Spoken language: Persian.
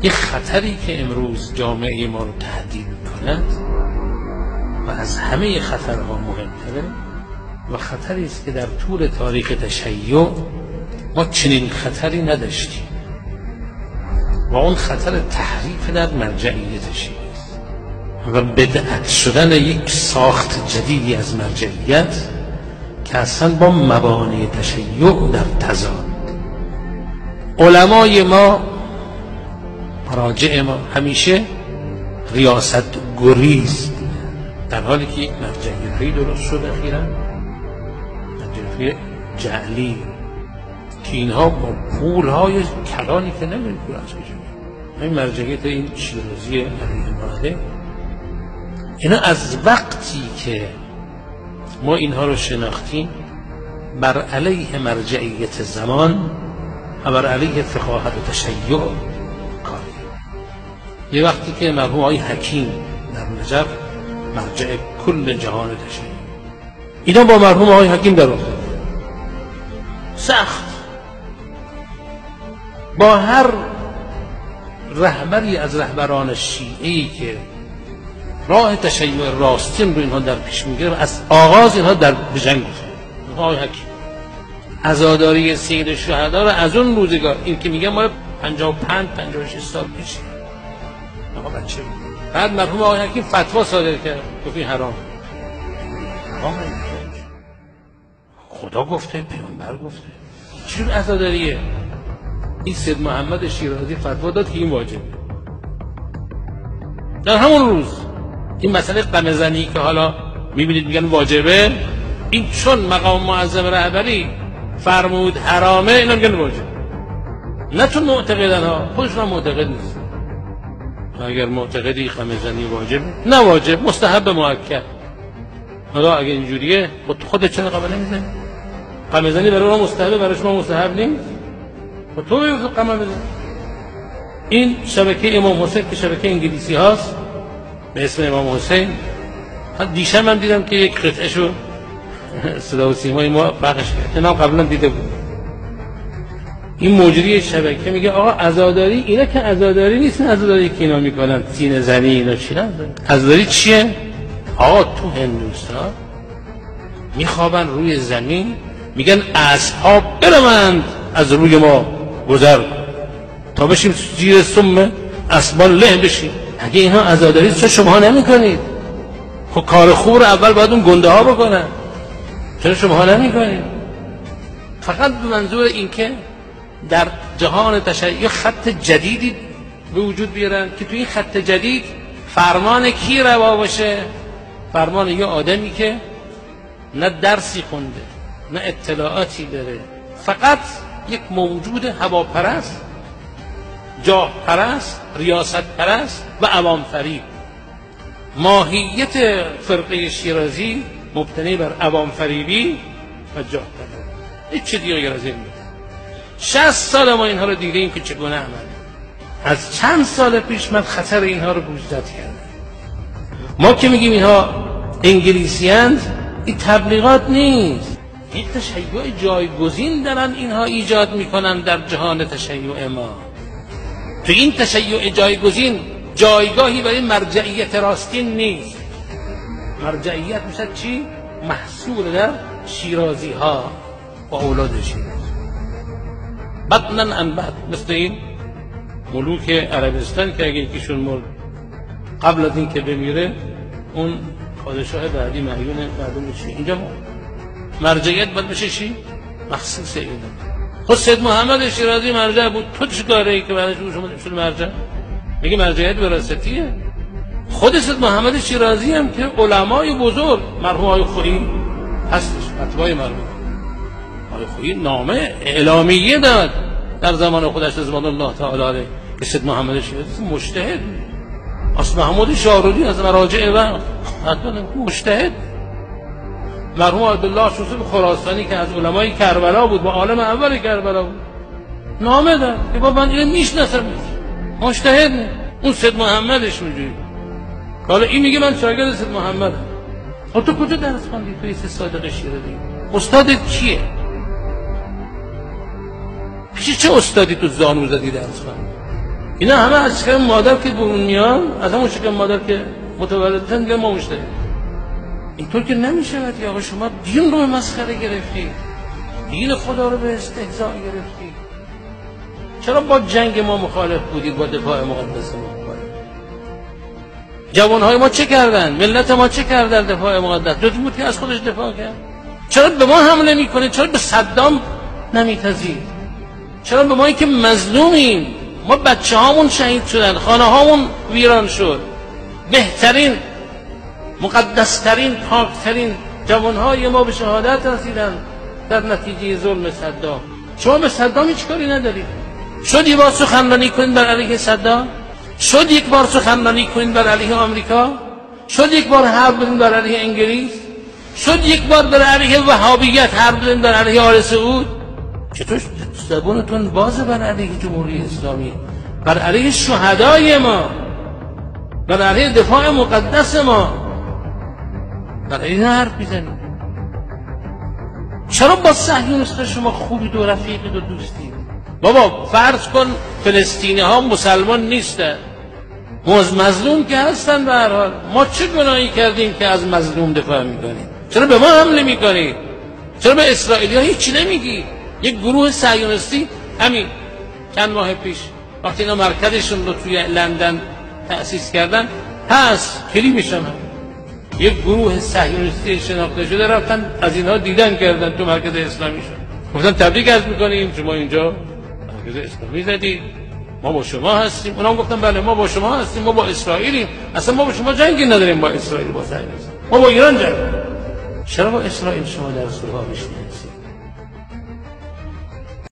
یک خطری که امروز جامعه ما رو تهدید می‌کند و از همه خطرها مهمتره و خطری است که در طول تاریخ تشیع ما چنین خطری نداشتیم و اون خطر تحریف در مرجعیت شیعه است و بدعت شدن یک ساخت جدیدی از مرجعیت که اصلا با مبانی تشیع در تضاد. علمای ما، مراجع ما همیشه ریاست گریز در حالی که یک مرجعیتی درست شده اخیراً، مرجعیت جعلی که اینها با پولهای کلانی که نمیدونی پول از کجا میاد. این مرجعیت این شیرازی علی ماده، اینا از وقتی که ما اینها رو شناختیم بر علیه مرجعیت زمان و بر علیه فقاهت و تشیع کاری. یه وقتی که مرحوم آقای حکیم در نجف مرجع کل جهان تشیع، اینا با مرحوم آقای حکیم در افتاد سخت، با هر رهبری از رهبران شیعه‌ای که راه تشیع راستین رو اینها در پیش میگیره از آغاز اینها در بجنگ گفتن. آقای حکیم عزاداری سید شهدا رو از اون روزگار، این که میگه ما 55 56 سال پیش آقا بچه بود. بعد مرحوم آقای حکیم فتوا صادر کرد گفت این حرام. خدا گفته، پیامبر گفته، چون عزاداریه؟ این سید محمد شیرازی فتوا داد که این واجبه. در همون روز این مسئله قمه‌زنی که حالا میبینید میگن واجبه، این چون مقام معظم رهبری فرمود حرامه، اینا میگن واجبه. نه چون معتقدن ها، خودشون هم معتقد نیست. اگر معتقدی قمه‌زنی واجبه، نه واجب، مستحب مؤکد. حالا اگه اینجوریه خودت چرا قمه نمیزنی؟ قمه‌زنی برای ما مستحبه، برای شما مستحب نیست. و تو بگو قمه بزن. این شبکه امام حسین که شبکه انگلیسی هاست به اسم امام حسین، دیشب من دیدم که یک قطعه شو صدا و سیمای ما پخش کرد، اینا قبلا دیده بود. این مجری شبکه میگه آقا عزاداری، اینا که عزاداری نیست، عزاداری که اینا میکنن سینه زنی اینا چی نه؟ عزاداری چیه؟ آقا تو هندوستان میخوابن روی زمین، میگن اصحاب برمند از روی ما گذر تا بشیم زیر سم اسبان له بشیم. اگه اینها عزاداری چرا شما نمیکنید؟ خب کار خوب رو اول باید اون گنده ها بکنن، چرا شما نمیکنید؟ فقط به منظور اینکه در جهان تشیع خط جدیدی به وجود بیارن که تو این خط جدید فرمان کی روا باشه؟ فرمان یه آدمی که نه درسی خونده، نه اطلاعاتی داره، فقط یک موجود هواپرست، جاه پرست، ریاست پرست و عوام فریب. ماهیت فرقه شیرازی مبتنی بر عوام فریبی و جاه پرست، هیچ چیز دیگه غیر از این نیست. 60 سال ما اینها رو دیدیم که چگونه عمله. از چند سال پیش من خطر اینها رو گوشزد کردم. ما که میگیم اینها انگلیسی‌اند، این تبلیغات نیست، این تشیع جایگزین دارن اینها ایجاد میکنن در جهان تشیع ما. تو این تشیع جایگزین جایگاهی برای مرجعیت راستین نیست. مرجعیت میشه چی؟ محصول در شیرازی ها و اولاد شیرازی، بطنن ان بطن، مثل این ملوک عربستان که اگه یکیشون مرد قبل از این که بمیره اون پادشاه بعدی معیون مردم چی؟ اینجا مرجعیت باید بشه چی؟ مخصوص اینه. خود سید محمد شیرازی مرجع بود، تو چیکاره ای که بعدش شما شد مرجع؟ میگه مرجعیت وراثتیه. خود سید محمد شیرازی هم که علمای بزرگ، مرحوم آقای خویی هستش، فتوای مرحوم آقای خویی نامه اعلامیه داد در زمان خودش رضوان الله تعالی علیه که سید محمد شیرازی مجتهد، اصل محمود شاهرودی از مراجع و مجتهد، مرحوم عبدالله شوسی خراسانی که از علمای کربلا بود و عالم اول کربلا بود، نامه داد که بابا من اینو میشناسم، مجتهد نه. اون سید محمدش میگه، حالا این میگه من شاگرد سید محمدم. تو کجا درس خوندی؟ توی سه صادق شیرازی استادت کیه؟ پیش چه استادی تو زانو زدی درس خوندی؟ اینا همه از شکم مادر که برون میان، از همون شکم مادر که متولدن دیگه ما مشتریم. اینطور که نمیشود که آقا شما دین رو به مسخره گرفتی، دین خدا رو به استهزاء گرفتی. چرا با جنگ ما مخالف بودید، با دفاع مقدس ما مخالف؟ جوانهای ما چه کردن؟ ملت ما چه کرد در دفاع مقدس؟ جز بود که از خودش دفاع کرد. چرا به ما حمله میکنید؟ چرا به صدام نمیتازید؟ چرا به ما که مظلومیم؟ ما بچه هامون شهید شدن، خانه هامون ویران شد، بهترین مقدسترین پاکترین جوانهای ما به شهادت رسیدن در نتیجه ظلم صدام. شما به صدام هیچ کاری ندارید. شد یک بار سخنرانی کنید بر علیه صدام؟ شد یک بار سخنرانی کنید بر علیه آمریکا؟ شد یک بار حرب بزنید بر علیه انگلیس؟ شد یک بار بر علیه وهابیت حرب بزنید بر علیه آل سعود؟ چطور زبونتون بازه بر علیه جمهوری اسلامی، بر علیه شهدای ما، بر علیه دفاع مقدس ما، بر علیه حرف میزنید؟ چرا با صهیونیست‌ها شما خوبید و رفیقید و دوستید؟ بابا فرض کن فلسطینی ها مسلمان نیستن، مظلوم که هستن به هر حال. ما چه گناهی کردیم که از مظلوم دفاع میکنیم؟ چرا به ما حمله میکنید؟ چرا به اسرائیلی ها هیچی نمیگی؟ یک گروه صهیونیستی همین چند ماه پیش وقتی اینا مرکزشون رو توی لندن تأسیس کردن هست، کلیمش هم یک گروه صهیونیستی شناخته شده رفتن از اینها دیدن کردن تو مرکز اسلامی شد، گفتن تبریک عرض میکنیم شما اینجا مرکز اسلامی زدید، ما با شما هستیم. اونا هم گفتن بله ما با شما هستیم، ما با اسرائیلیم، اصلا ما با شما جنگی نداریم، با اسرائیل با صهیونیست، ما با ایران جنگ. چرا با اسرائیل شما در صلح نشستید؟